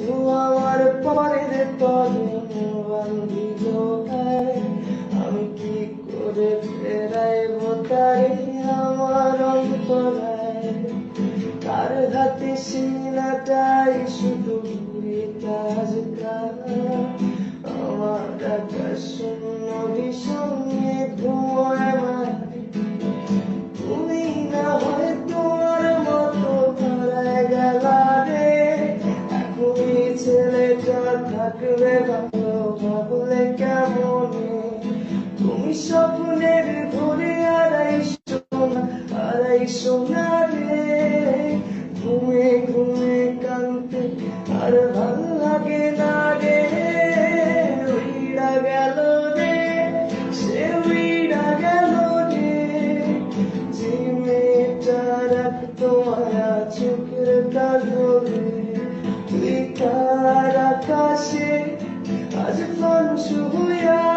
বন্ধু আমার পরের তরে বান্ধিল আমি কি করে ফেরাইব তারে আমার অন্তরায় তার হাতে সিনাটাই শুধু ঘুরে কাজকার আমার আকাশ শূন্য বিষমে ধোঁয়ায় মাটি তুমি না হয় তোমার মতো হারায় গেলা রে এখনই ছেলেটা থাকবে ভালো ভাবলে কেমনে তুমি স্বপ্নের ঘুরে আড়াইশো না রে ঘুমে ঘুমে কানতে আর ভাল লাগে না রে উইড়া গেল রে সে উইড়া গেল রে যে মেয়েটা রাখতো মায়া চোখের কাজলে তুই তার আকাশে আজ মানুষ হইয়া